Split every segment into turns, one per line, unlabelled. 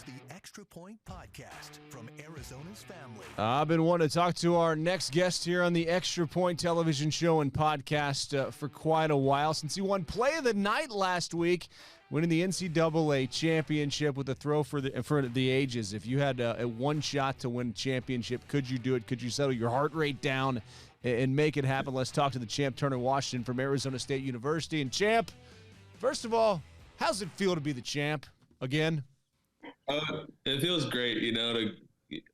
It's the Extra Point Podcast from Arizona's family.
I've been wanting to talk to our next guest here on the Extra Point television show and podcast for quite a while, since he won Play of the Night last week, winning the NCAA championship with a throw for the ages. If you had a one shot to win a championship, could you do it? Could you settle your heart rate down and make it happen? Let's talk to the champ, Turner Washington from Arizona State University. And champ, first of all, how's it feel to be the champ again?
It feels great,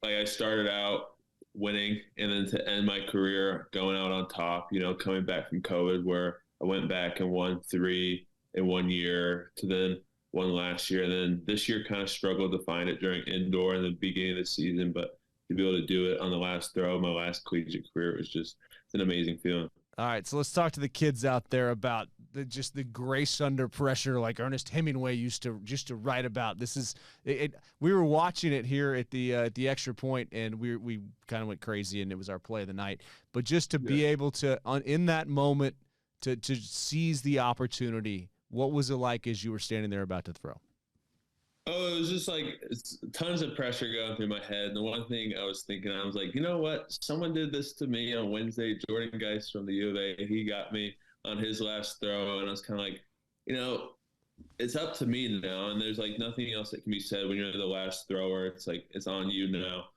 I started out winning and then to end my career going out on top, coming back from COVID where I went back and won 3 in 1 year to then one last year. And then this year kind of struggled to find it during indoor in the beginning of the season, but to be able to do it on the last throw of my last collegiate career was just an amazing feeling. All
right, so let's talk to the kids out there about the grace under pressure, like Ernest Hemingway used to write about. This is it. We were watching it here at the Extra Point, and we kind of went crazy, and it was our play of the night. But just to be able to in that moment to seize the opportunity, what was it like as you were standing there about to throw?
Oh, it was just like tons of pressure going through my head. And the one thing I was thinking, I was like, you know what? Someone did this to me on Wednesday. Jordan Geist from the U of A, he got me on his last throw. And I was kind of like, it's up to me now. And there's like nothing else that can be said when you're the last thrower. It's like, it's on you now.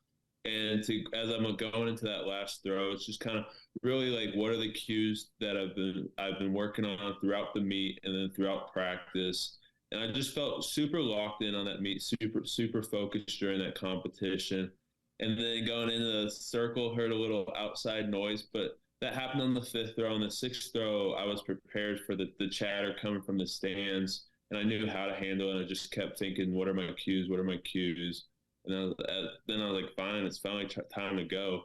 And as I'm going into that last throw, it's just kind of really like, what are the cues that I've been working on throughout the meet and then throughout practice. And I just felt super locked in on that meet, super focused during that competition. And then going into the circle, heard a little outside noise, but that happened on the 5th throw. On the 6th throw, I was prepared for the chatter coming from the stands, and I knew how to handle it. And I just kept thinking, what are my cues? What are my cues? And then I was like, fine, it's finally time to go.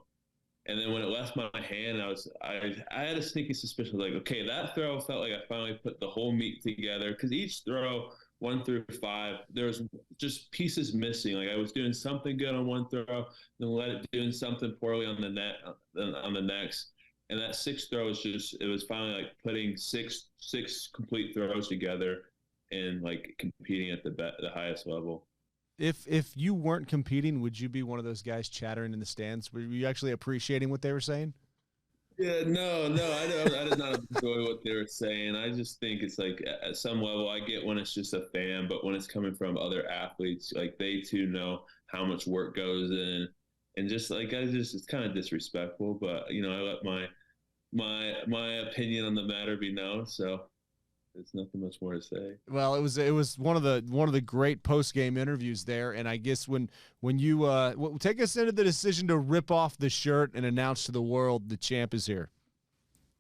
And then when it left my hand, I had a sneaky suspicion, like, okay, that throw felt like I finally put the whole meet together, because each throw, 1 through 5, there was just pieces missing. Like I was doing something good on one throw, then doing something poorly on the next. And that 6th throw was finally like putting six complete throws together and like competing at the highest level.
If you weren't competing, would you be one of those guys chattering in the stands? Were you actually appreciating what they were saying?
Yeah, no, I did not enjoy what they were saying. I just think it's like at some level I get when it's just a fan, but when it's coming from other athletes, like they too know how much work goes in, and just like it's kind of disrespectful. But I let my opinion on the matter be known. So there's nothing much more to say.
Well, it was one of the great post game interviews there, and I guess when you take us into the decision to rip off the shirt and announce to the world the champ is here.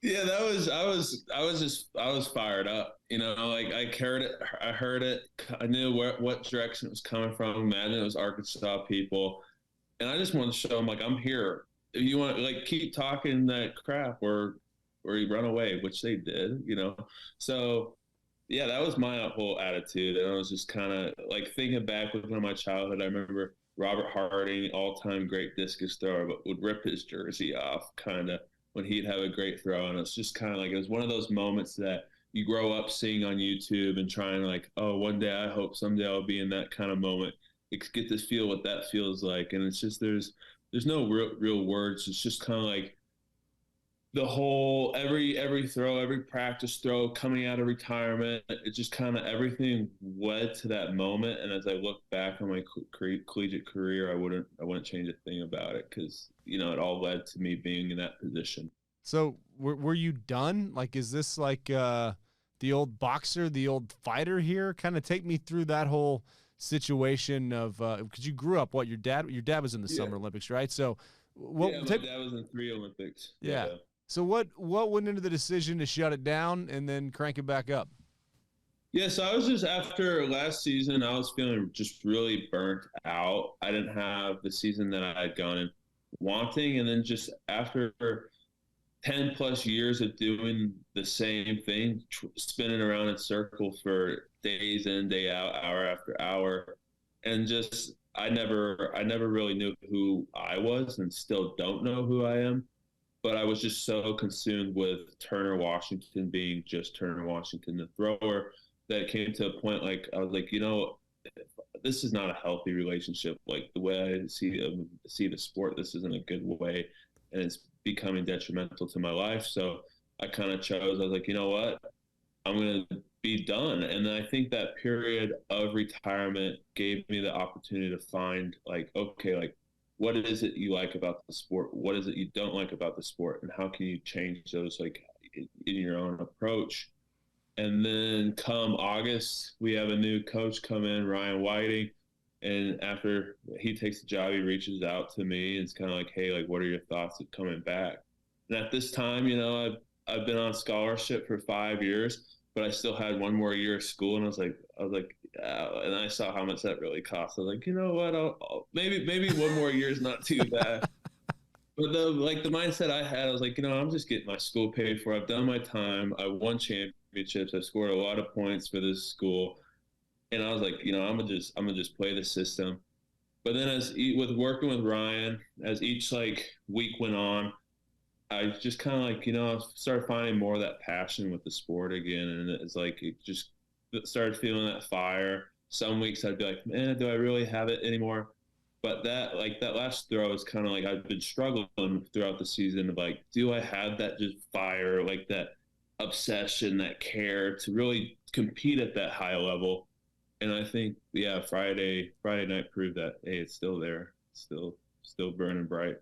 Yeah, I was fired up. Like I heard it. I knew what direction it was coming from. Imagine it was Arkansas people, and I just wanted to show them like I'm here. If you want to keep talking that crap or you run away, which they did, So, yeah, that was my whole attitude. And I was just kind of like thinking back with my childhood. I remember Robert Harding, all-time great discus thrower, but would rip his jersey off kind of when he'd have a great throw. And it's just kind of like it was one of those moments that you grow up seeing on YouTube and trying like, oh, one day I hope someday I'll be in that kind of moment. Get to feel what that feels like. And it's just there's no real words. It's just kind of like the whole every throw, every practice throw coming out of retirement, it just kind of everything led to that moment. And as I look back on my collegiate career, I wouldn't change a thing about it because it all led to me being in that position.
So were you done? Like, is this like the old boxer, the old fighter here? Kind of take me through that whole situation of because you grew up. Your dad was in the Summer Olympics, right? So
my dad was in 3 Olympics.
Yeah. So what went into the decision to shut it down and then crank it back up?
Yeah, so I was just after last season, I was feeling just really burnt out. I didn't have the season that I had gone in wanting, and then just after 10 plus years of doing the same thing, spinning around in circles for days in, day out, hour after hour, and just I never really knew who I was, and still don't know who I am. But I was just so consumed with Turner Washington being just Turner Washington, the thrower, that it came to a point like I was like, this is not a healthy relationship. Like the way I see the sport, this isn't a good way, and it's becoming detrimental to my life. So I kind of chose. I was like, you know what, I'm going to be done. And then I think that period of retirement gave me the opportunity to find like, okay, like what is it you like about the sport? What is it you don't like about the sport? And how can you change those like in your own approach? And then come August, we have a new coach come in, Ryan Whiting. And after he takes the job, he reaches out to me and it's kind of like, hey, like, what are your thoughts of coming back? And at this time, you know, I've been on scholarship for 5 years, but I still had one more year of school. And I was like, and I saw how much that really cost. I was like, you know what? Maybe one more year is not too bad. But the mindset I had, I was like, you know, I'm just getting my school paid for. I've done my time. I won championships. I scored a lot of points for this school, and I was like, you know, I'm gonna just play the system. But then with working with Ryan, as each like week went on, I just kind of like, you know, started finding more of that passion with the sport again, and it's like it just started feeling that fire. Some weeks I'd be like, man, do I really have it anymore? But that last throw is kind of like I've been struggling throughout the season of like, do I have that just fire, like that obsession, that care to really compete at that high level? And I think, yeah, Friday night proved that, hey, it's still there, still burning bright.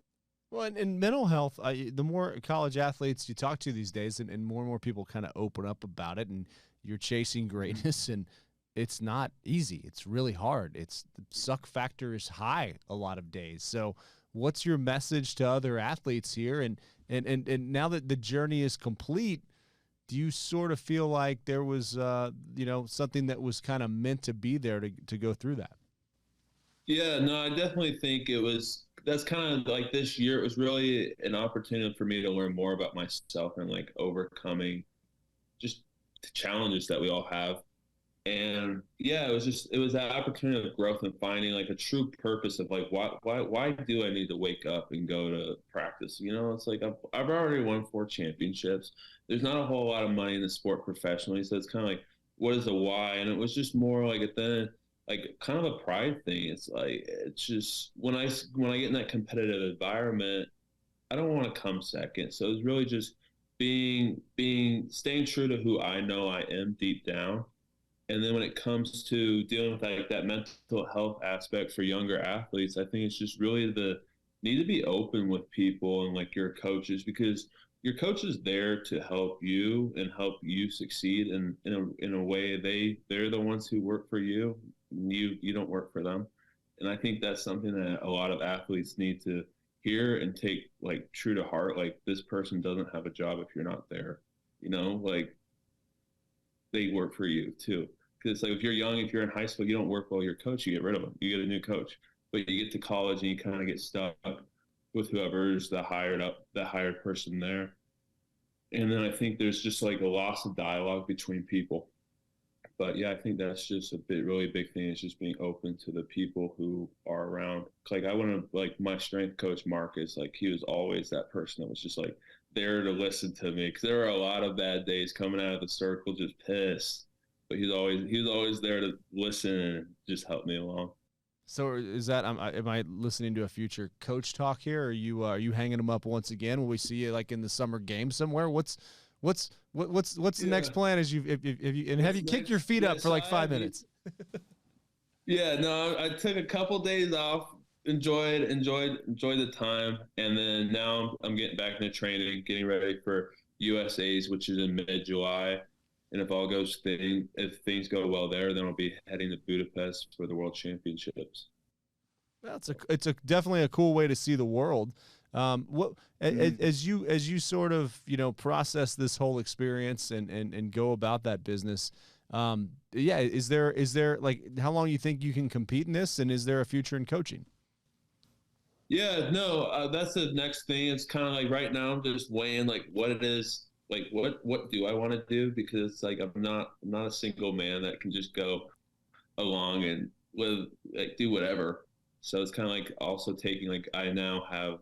Well, and mental health, the more college athletes you talk to these days, and more people kind of open up about it, and you're chasing greatness, and it's not easy. It's really hard. The suck factor is high a lot of days. So what's your message to other athletes here? And now that the journey is complete, do you sort of feel like there was, you know, something that was kind of meant to be there to go through that?
Yeah, no, I definitely think that's kind of like this year. It was really an opportunity for me to learn more about myself and like overcoming just the challenges that we all have. And yeah, it was that opportunity of growth and finding like a true purpose of like, why do I need to wake up and go to practice? You know, it's like I've already won 4 championships. There's not a whole lot of money in the sport professionally. So it's kind of like, what is the why? And it was just more like at the like kind of a pride thing. It's like, it's just when I get in that competitive environment, I don't want to come second. So it's really just staying true to who I know I am deep down. And then when it comes to dealing with like that mental health aspect for younger athletes, I think it's just really need to be open with people and like your coaches, because your coach is there to help you and help you succeed. And in a way, they're the ones who work for you. You don't work for them. And I think that's something that a lot of athletes need to hear and take like true to heart. Like, this person doesn't have a job if you're not there. You know, like, they work for you too. Because like if you're young, if you're in high school, you don't work well your coach, you get rid of them. You get a new coach. But you get to college and you kind of get stuck with whoever's the hired person there. And then I think there's just like a loss of dialogue between people. But yeah, I think that's just really big thing, is just being open to the people who are around. Like, I want to, like, my strength coach, Marcus, like, he was always that person that was just like there to listen to me. Cause there were a lot of bad days coming out of the circle, just pissed, but he was always there to listen and just help me along.
So is that, am I listening to a future coach talk here? Or are you hanging him up once again? Will we see you like in the summer game somewhere? What's the next plan? Have you kicked your feet up for like 5 minutes?
Yeah, no, I took a couple days off, enjoyed the time, and then now I'm getting back into training, getting ready for USA's, which is in mid-July. And if things go well there, then I'll be heading to Budapest for the World Championships.
It's definitely a cool way to see the world. As you sort of, you know, process this whole experience and go about that business, is there like, how long you think you can compete in this, and is there a future in coaching?
Yeah, no, that's the next thing. It's kind of like right now I'm just weighing like what it is, like what do I want to do, because it's like I'm not a single man that can just go along and do whatever. So it's kind of like also taking, like, I now have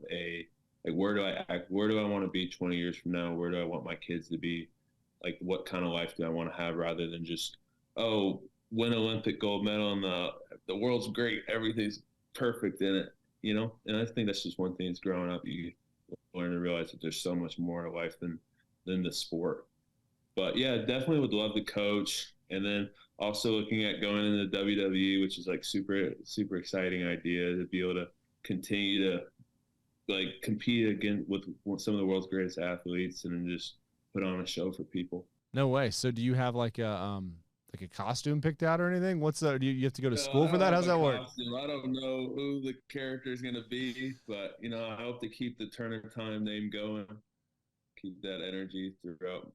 where do I want to be 20 years from now? Where do I want my kids to be? Like, what kind of life do I want to have, rather than just, win Olympic gold medal in the the world's great, everything's perfect in it, you know. And I think that's just one thing. Is growing up, you learn to realize that there's so much more to life than the sport. But yeah, definitely would love to coach, and then also looking at going into the WWE, which is like super exciting idea to be able to continue to like compete again with some of the world's greatest athletes and then just put on a show for people.
No way. So do you have like a costume picked out or anything? What's that? Do you have to go to school for that? How's that work?
I don't know who the character is going to be, but you know, I hope to keep the Turn of Time name going, keep that energy throughout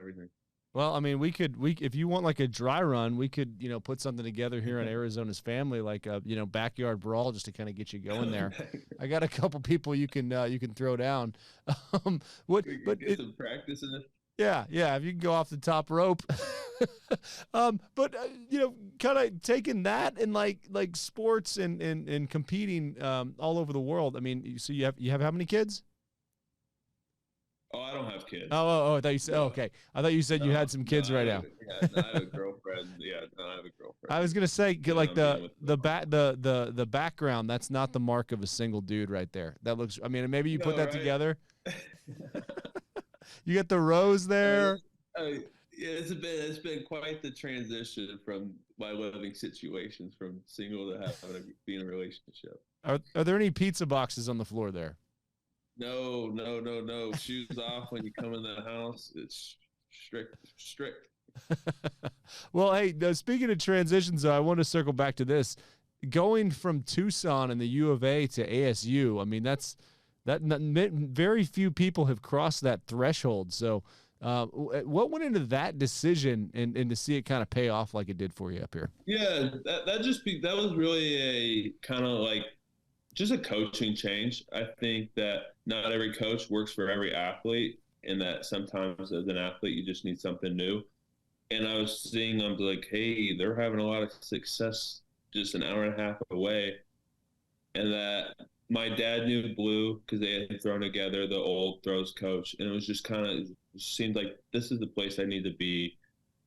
everything.
Well, I mean, we if you want like a dry run, we could, put something together here on Arizona's Family, like a, backyard brawl just to kind of get you going there. I got a couple people you can throw down. Some
practice in it.
Yeah. If you can go off the top rope. But kind of taking that and like sports and competing all over the world. I mean, so you have how many kids?
Oh, I don't have kids.
I thought you said. No. Oh, okay, I thought you said you had some kids right now.
Yeah, I have a girlfriend. I have a girlfriend.
I was gonna say like the background. That's not the mark of a single dude right there. That looks. I mean, maybe you put that together. You get the rose there.
Yeah, it's been quite the transition from my living situations from single to being in a relationship.
Are there any pizza boxes on the floor there?
No. Shoes off when you come in the house. It's strict.
Well, hey, speaking of transitions, though, I want to circle back to this. Going from Tucson and the U of A to ASU, I mean, very few people have crossed that threshold. So what went into that decision and to see it kind of pay off like it did for you up here?
Yeah, that was really a kind of like just a coaching change. I think that not every coach works for every athlete, and that sometimes as an athlete, you just need something new. And I was seeing them like, hey, they're having a lot of success just an hour and a half away. And that my dad knew Blue because they had thrown together the old throws coach. And it was just kind of seemed like this is the place I need to be.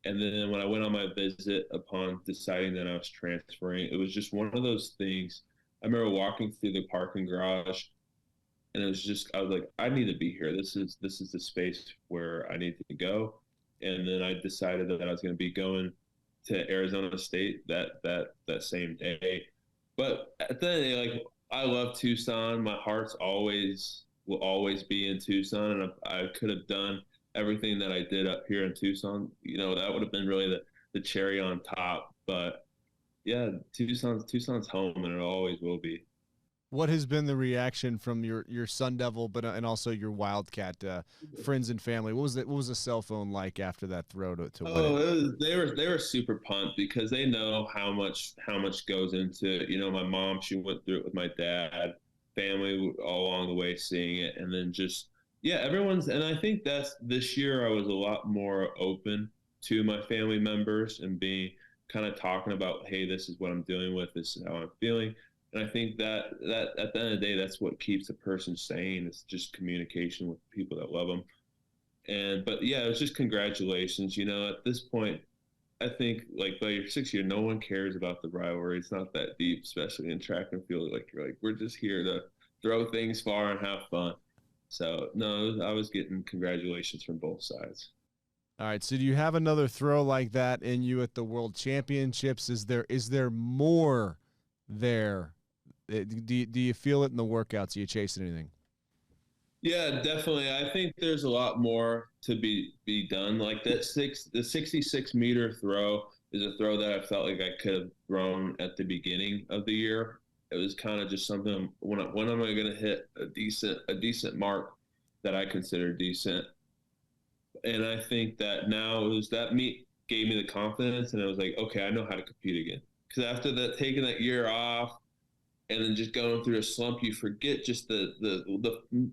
And then when I went on my visit upon deciding that I was transferring, it was just one of those things. I remember walking through the parking garage, and it was just, I was like, I need to be here. This is the space where I need to go. And then I decided that I was going to be going to Arizona State that same day. But at the end of the day, like, I love Tucson. My heart's will always be in Tucson, and I could have done everything that I did up here in Tucson. That would have been really the cherry on top. But yeah, Tucson's home, and it always will be.
What has been the reaction from your Sun Devil, and also your Wildcat friends and family? What was the cell phone like after that throw to win it?
They were super pumped because they know how much goes into it. My mom, she went through it with my dad, family all along the way seeing it, and then just and I think that's this year I was a lot more open to my family members and being kind of talking about, hey, this is what I'm dealing with, this is how I'm feeling. And I think that at the end of the day, that's what keeps a person sane. It's just communication with people that love them. But yeah, it was just congratulations. At this point, I think like by your 6th year, no one cares about the rivalry. It's not that deep, especially in track and field. Like you're like, we're just here to throw things far and have fun. So no, I was getting congratulations from both sides.
All right. So do you have another throw like that in you at the World Championships? Is there more there? Do you feel it in the workouts? Are you chasing anything?
Yeah, definitely. I think there's a lot more to be done. Like the 66-meter throw is a throw that I felt like I could have thrown at the beginning of the year. It was kind of just something. When am I going to hit a decent mark that I consider decent? And I think that now it was that meet gave me the confidence, and I was like, okay, I know how to compete again. Because after that, taking that year off, and then just going through a slump, you forget just the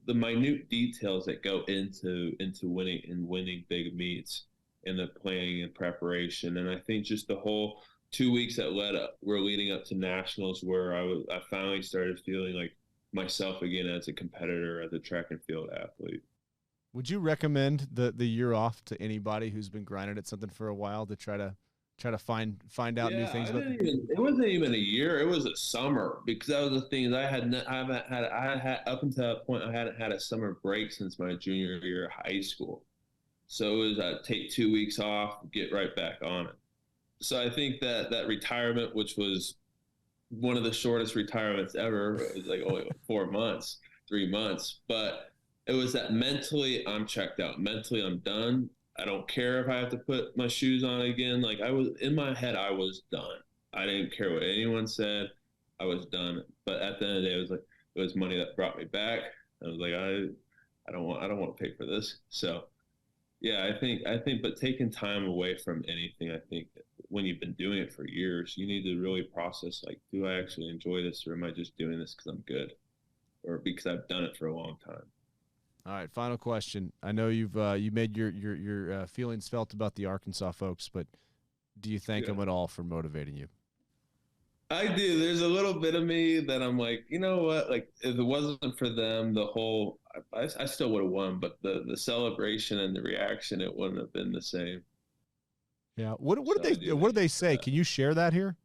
minute details that go into winning big meets and the planning and preparation. And I think just the whole 2 weeks that were leading up to nationals, where I finally started feeling like myself again as a competitor, as a track and field athlete.
Would you recommend the year off to anybody who's been grinding at something for a while to try to try to find out new things.
It wasn't even a year. It was a summer, because that was the thing. I had up until that point, I hadn't had a summer break since my junior year of high school. So it was take 2 weeks off, get right back on it. So I think that retirement, which was one of the shortest retirements ever, it was like only 4 months, 3 months, but it was that mentally I'm checked out. Mentally I'm done. I don't care if I have to put my shoes on again. Like, I was in my head, I was done. I didn't care what anyone said. I was done. But at the end of the day, it was money that brought me back. I was like, I don't want to pay for this. So yeah, I think, but taking time away from anything, I think when you've been doing it for years, you need to really process, like, do I actually enjoy this, or am I just doing this because I'm good, or because I've done it for a long time?
All right, final question. I know you made your feelings felt about the Arkansas folks, but do you thank them at all for motivating you?
I do. There's a little bit of me that I'm like, you know what? Like, if it wasn't for them, I still would have won, but the celebration and the reaction, it wouldn't have been the same.
Yeah. What do they say? Can you share that here?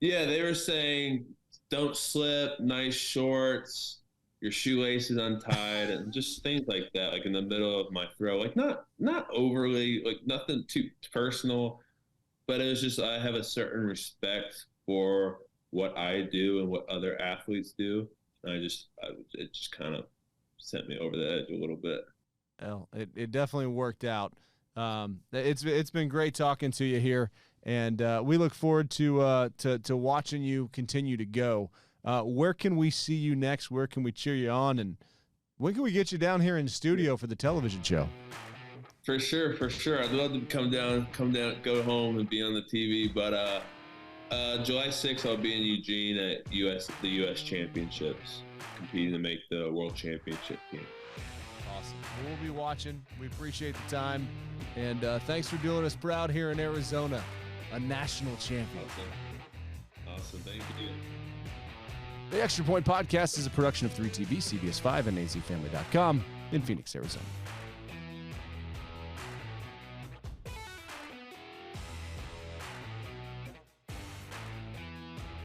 Yeah, they were saying, don't slip, nice shorts, your shoelace is untied, and just things like that, like in the middle of my throw. Like, not overly, like, nothing too personal, but it was just, I have a certain respect for what I do and what other athletes do. And it just kind of sent me over the edge a little bit.
Well, it definitely worked out. It's been great talking to you here, and we look forward to watching you continue to go. Where can we see you next? Where can we cheer you on? And when can we get you down here in studio for the television show?
For sure. I'd love to come down, go home and be on the TV. But July 6th, I'll be in Eugene at the U.S. Championships, competing to make the World Championship team.
Awesome. We'll be watching. We appreciate the time. And thanks for doing us proud here in Arizona, a national champion.
Awesome. Thank you.
The Extra Point Podcast is a production of 3TV, CBS5, and azfamily.com in Phoenix, Arizona.